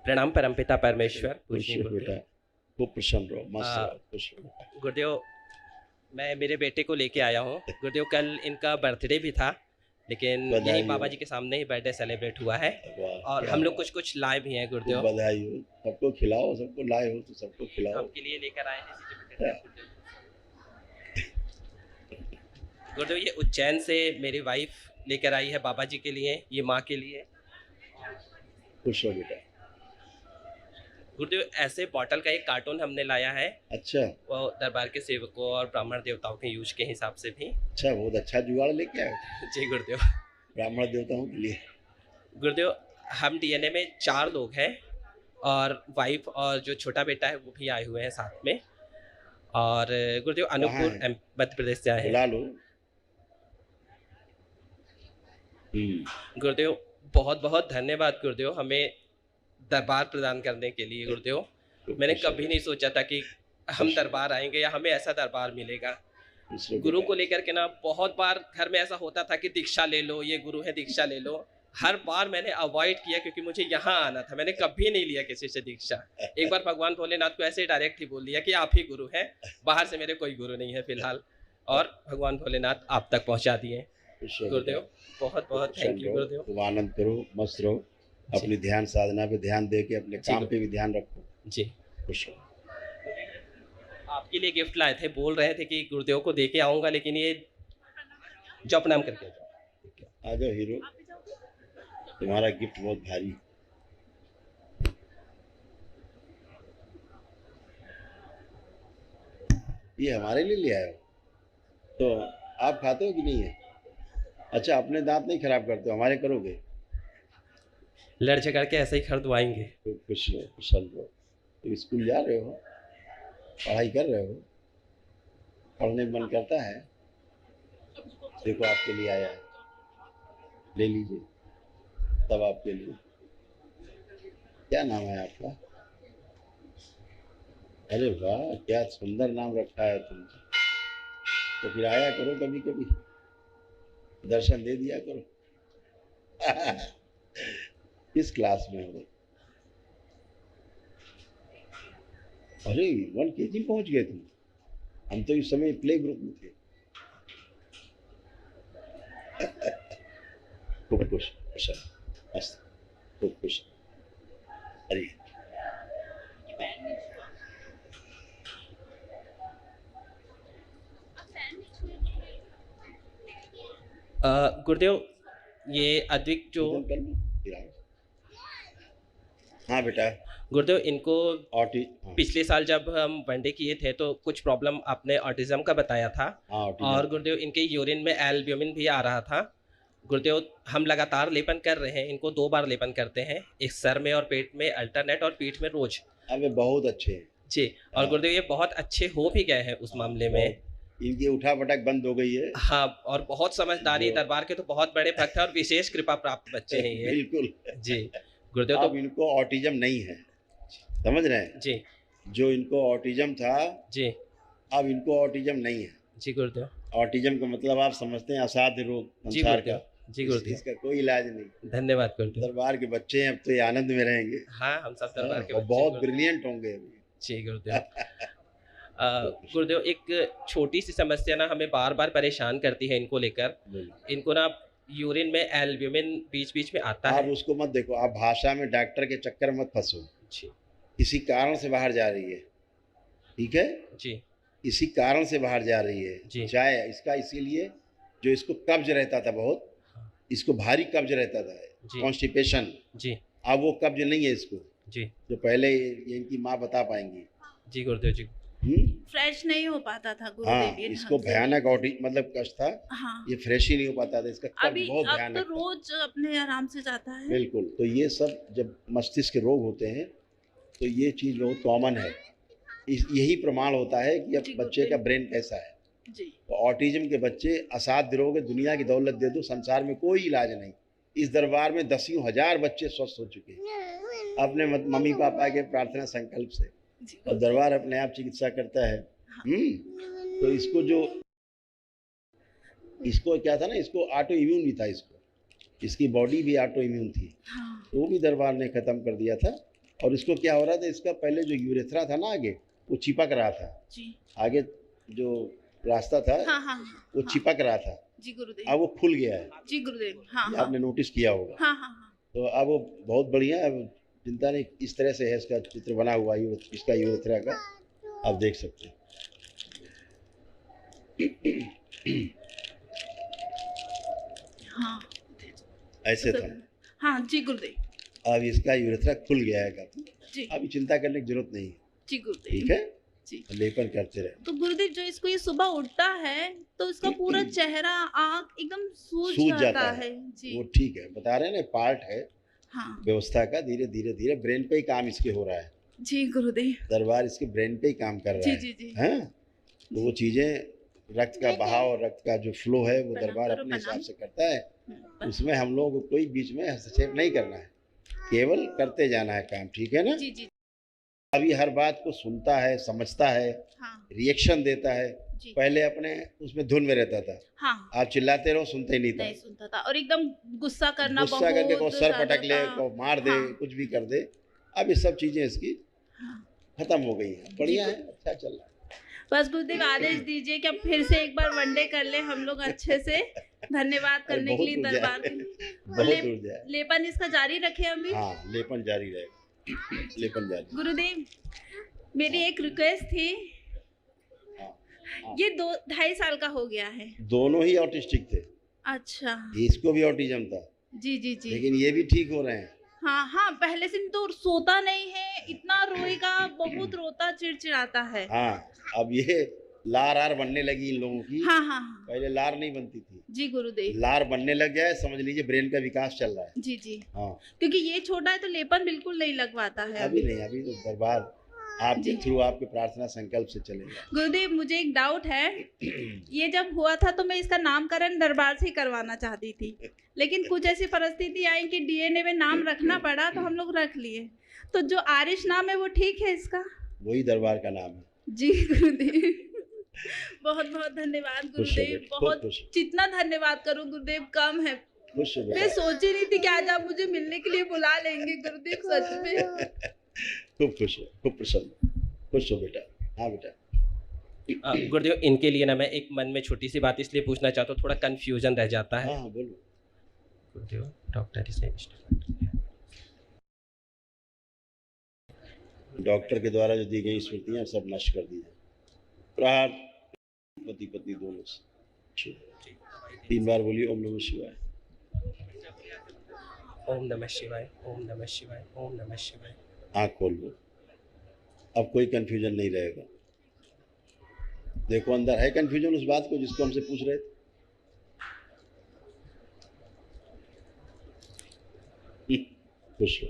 प्रणाम परमपिता परमेश्वर खुश पूजनीय रहो बेटा, गुरुदेव। खूब प्रसन्न रहो, मस्त आ, रहो, खुश रहो बेटा। गुरुदेव, मैं मेरे बेटे को लेके आया हूँ गुरुदेव। कल इनका बर्थडे भी था, लेकिन यही बधाई बाबा हो। जी के सामने ही बर्थडे सेलिब्रेट हुआ है। वाह, और क्या हम लोग बात। कुछ कुछ लाए भी हैं खूब गुरुदेव। बधाई हो, सबको खिलाओ, सबको लाए हो तो सबको खिलाओ। आपके लिए लेकर आए हैं certificate गुरुदेव। गुरुदेव, ये उज्जैन से मेरी वाइफ लेकर आई है बाबा जी के लिए, ये माँ के लिए। खुश रहो बेटा। गुरुदेव, ऐसे बॉटल का एक कार्टून हमने लाया है, अच्छा वो दरबार के सेवकों और ब्राह्मण देवताओं के यूज के हिसाब से भी। अच्छा, बहुत अच्छा जुगाड़ लेके आए जी गुरुदेव। ब्राह्मण देवताओं के लिए। गुरुदेव, हम डीएनए में 4 लोग हैं, और वाइफ और जो छोटा बेटा है वो भी आए हुए हैं साथ में। और गुरुदेव कहाँ अनूपपुर है? मध्य प्रदेश से आए हैं। बुला लो। गुरुदेव, बहुत बहुत धन्यवाद गुरुदेव, हमें दरबार प्रदान करने के लिए गुरुदेव। मैंने खुश रहो कभी नहीं सोचा था कि हम खुश रहो। दरबार आएंगे या हमें ऐसा दरबार मिलेगा। खुश रहो गुरु बेटा। को लेकर के ना बहुत बार घर में ऐसा होता था कि दीक्षा ले लो, ये गुरु है दीक्षा ले लो। हर बार मैंने अवॉइड किया क्योंकि मुझे यहाँ आना था। मैंने कभी नहीं लिया किसी से दीक्षा। एक बार भगवान भोलेनाथ को ऐसे ही डायरेक्ट ही बोल दिया कि आप ही गुरु हैं, बाहर से मेरे कोई गुरु नहीं है फिलहाल। और भगवान भोलेनाथ आप तक पहुँचा दिए। खुश रहो गुरुदेव, बेटा। बहुत बहुत थैंक प्रसन्न यू रहो, गुरुदेव। खूब आनंद करो, मस्त रहो। अपनी ध्यान साधना पे ध्यान दे के अपने जी, काम पे भी ध्यान रखो। जी। खुश रहो। आपके लिए गिफ्ट लाए थे, बोल रहे थे कि गुरुदेव को दे के आऊँगा, लेकिन ये जो प्रणाम करके जाओ। आ जाओ हीरो, तुम्हारा गिफ्ट बहुत भारी। ये हमारे लिए ले आए हो, तो आप खाते हो कि नहीं है? अच्छा, अपने दांत नहीं खराब करते हो, हमारे करोगे? लड़ झगड़ के ऐसे ही खरीदवाएंगे। तो खुश रहो, प्रसन्न रहो। तो स्कूल जा रहे हो, पढ़ाई कर रहे हो, पढ़ने में मन करता है? देखो आपके लिए आया है, ले लीजिए, तब आपके लिए। क्या नाम है आपका? अरे वाह, क्या सुंदर नाम रखा है तुमने। तो फिर आया करो कभी कभी, दर्शन दे दिया करो। किस क्लास में हो? अरे 1 kg पहुंच गए तुम। हम तो इस समय प्ले ग्रुप में थे। खूब खुश, प्रसन्न, मस्त, खूब खुश। अरे गुरुदेव, ये अद्विक जो भोजन कर लो, फिर आओ। हाँ बेटा। गुरुदेव, इनको हाँ। पिछले साल जब हम वनडे किए थे तो कुछ प्रॉब्लम आपने ऑटिज्म का बताया था। हाँ, ऑटिज्म और का। गुरुदेव, इनके यूरिन में एल्ब्यूमिन भी आ रहा था। गुरुदेव, हम लगातार लेपन कर रहे हैं, इनको 2 बार लेपन करते हैं, एक सर में और पेट में अल्टरनेट और पीठ में रोज। अबे बहुत अच्छे हैं। जी। और हाँ। गुरुदेव, ये बहुत अच्छे हो भी गए हैं उस मामले में। बहुत। इनकी उठा पटक बंद हो गई है। हाँ, और बहुत समझदारी, जो- दरबार के तो बहुत बड़े भक्त हैं और विशेष कृपा प्राप्त बच्चे हैं ये। बिल्कुल। जी गुरुदेव। अब तो इनको ऑटिज्म नहीं है, समझ रहे हैं? जी, जो इनको ऑटिज्म था, जी, अब इनको ऑटिज्म नहीं है। जी गुरुदेव। ऑटिज्म का मतलब आप समझते हैं, असाध्य रोग जी संसार गुरुदेव। का। जी गुरुदेव। इसका कोई इलाज नहीं। धन्यवाद गुरुदेव। दरबार के बच्चे हैं, अब तो ये आनंद में रहेंगे। हाँ, हम सब दरबार के और बच्चे बहुत गुरुदेव। ब्रिलियंट होंगे अभी। जी गुरुदेव। गुरुदेव, एक छोटी सी समस्या ना हमें बार बार परेशान करती है इनको लेकर। बोलिए। इनको ना यूरिन में एल्ब्यूमिन बीच बीच में आता आप है। उसको मत देखो, आप भाषा में डॉक्टर के चक्कर में मत फंसो। जी, किसी कारण से बाहर जा रही है, ठीक है? जी, इसी कारण से बाहर जा रही जी। है। चाहे इसका इसीलिए, जो इसको कब्ज रहता था बहुत, इसको भारी कब्ज रहता था, जी। कॉन्स्टिपेशन। जी, अब वो कब्ज नहीं है इसको, जी, जो पहले ये इनकी माँ बता पाएंगी। जी गुरुदेव जी। फ्रेश नहीं हो पाता था हाँ, गुरुदेव ये इसको ढंग से। भयानक मतलब कष्ट था। हाँ, ये फ्रेश ही नहीं हो पाता था, इसका कब्ज अभी बहुत अब तो भयानक था। रोज अपने आराम से जाता है। बिल्कुल। तो ये सब जब मस्तिष्क के रोग होते हैं तो ये चीज़ बहुत कॉमन है। यही प्रमाण होता है कि अब जी, बच्चे का ब्रेन कैसा है। जी, तो ऑटिज्म के बच्चे असाध्य रोग है, दुनिया की दौलत दे दो, संसार में कोई इलाज नहीं। इस दरबार में 10,000 बच्चे स्वस्थ हो चुके हैं अपने मम्मी पापा के प्रार्थना संकल्प से। जी, और दरबार अपने आप चिकित्सा करता है। तो इसको क्या था ना, इसको ऑटो इम्यून भी था, इसकी बॉडी भी ऑटो इम्यून थी। हाँ, तो वो भी दरबार ने खत्म कर दिया था। और इसको क्या हो रहा था, इसका पहले जो यूरेथ्रा था ना आगे, वो चिपक रहा था। जी आगे जो रास्ता था हाँ हाँ वो हाँ चिपक रहा था, जी गुरुदेव। अब वो खुल गया है। जी गुरुदेव। हाँ ये हाँ आपने नोटिस किया होगा। हाँ हाँ हाँ तो अब वो बहुत बढ़िया है, चिंता नहीं, इस तरह से है इसका चित्र बना हुआ है इसका यूरेथ्रा का, आप देख सकते हैं। हाँ ऐसे था, हाँ जी गुरुदेव। अब इसका यूरेथ्रा खुल गया है काफी, जी अभी चिंता करने की जरूरत नहीं है। जी गुरुदेव। ठीक है, जी लेपन करते रहे। तो गुरुदेव जो इसको ये सुबह उठता है तो इसका पूरा चेहरा आँख एकदम सूज सूज जाता जाता है। है, जी वो ठीक है, बता रहे हैं ना, पार्ट है हाँ व्यवस्था का। धीरे धीरे धीरे ब्रेन पे ही काम इसके हो रहा है, जी गुरुदेव। दरबार इसके ब्रेन पे ही काम कर रहा जी है। जी जी हैं? तो वो चीजें, रक्त का बहाव और रक्त का जो फ्लो है वो प्रणाम दरबार करो, अपने हिसाब प्रणाम। से करता है। उसमें हम लोगों को कोई बीच में हस्तक्षेप नहीं करना है, केवल करते जाना है काम। ठीक है ना? जी जी अभी हर बात को सुनता है, समझता है, हाँ रिएक्शन देता है। जी पहले अपने उसमें धुन में रहता था, हाँ आप चिल्लाते रहो सुनते ही नहीं नहीं था, सुनता था और एकदम गुस्सा करना गुस्सा करके को बहुत सर ज्यादा पटक ले, था। को मार दे, हाँ। कुछ भी कर दे। अब ये सब चीजें इसकी हाँ। खत्म हो गई है, बढ़िया है, अच्छा चल रहा है। बस गुरुदेव आदेश दीजिए कि अब फिर से एक बार वनडे कर ले हम लोग अच्छे से। धन्यवाद अरे करने के बहुत लिए ऊर्जा दरबार है, के लिए। बहुत ले- ऊर्जा है। लेपन इसका जारी रखे अभी। हाँ, लेपन जारी रहेगा, लेपन जारी। गुरुदेव मेरी एक रिक्वेस्ट थी, हाँ, हाँ। ये 2-2.5 साल का हो गया है। दोनों ही ऑटिस्टिक थे, अच्छा इसको भी ऑटिज्म था, जी जी जी लेकिन ये भी ठीक हो रहे हैं। हाँ हाँ पहले से तो सोता नहीं है, इतना रोएगा, बहुत रोता, चिड़चिड़ाता है। हाँ, अब ये लार आर बनने लगी इन लोगों की, हाँ हाँ हाँ पहले लार नहीं बनती थी, जी गुरुदेव। लार बनने लग जाए समझ लीजिए ब्रेन का विकास चल रहा है। जी जी हाँ, क्योंकि ये छोटा है तो लेपन बिल्कुल नहीं लगवाता है अभी अभी। नहीं, अभी तो दरबार आपके जी। थ्रू, आपके प्रार्थना संकल्प से चलेगा। गुरुदेव मुझे एक डाउट है, ये जब हुआ था तो मैं इसका नामकरण दरबार से ही करवाना चाहती थी, लेकिन कुछ ऐसी परिस्थिति आई कि डीएनए में नाम रखना पड़ा तो हम लोग रख लिए। तो जो आरिश नाम है वो ठीक है इसका? वही दरबार का नाम है। जी गुरुदेव बहुत बहुत धन्यवाद खुश हो गुरुदेव, बेटा, खूब बहुत खुश, जितना धन्यवाद करूं गुरुदेव कम है। खुश हो मैं बेटा, सोच ही नहीं थी कि आज आप मुझे मिलने के लिए बुला लेंगे गुरुदेव, सच में। खूब खुश हो, खूब प्रसन्न, खुश हो बेटा। हाँ बेटा। गुरुदेव इनके लिए ना मैं एक मन में छोटी सी बात इसलिए पूछना चाहता हूँ, थोड़ा कंफ्यूजन रह जाता है। हाँ हाँ, बोलो। गुरुदेव डॉक्टर इसे डॉक्टर के द्वारा जो दी गई स्मृतियाँ सब नष्ट कर दी जाए। प्रहार पति पत्नी दोनों से 3 बार बोलिए ओम नमः शिवाय। ओम नमः शिवाय, ओम नमः शिवाय, ओम नमः शिवाय। आँख खोल लो, अब कोई कंफ्यूजन नहीं रहेगा। देखो अंदर है कंफ्यूजन उस बात को जिसको हमसे पूछ रहे थे। खुश हो।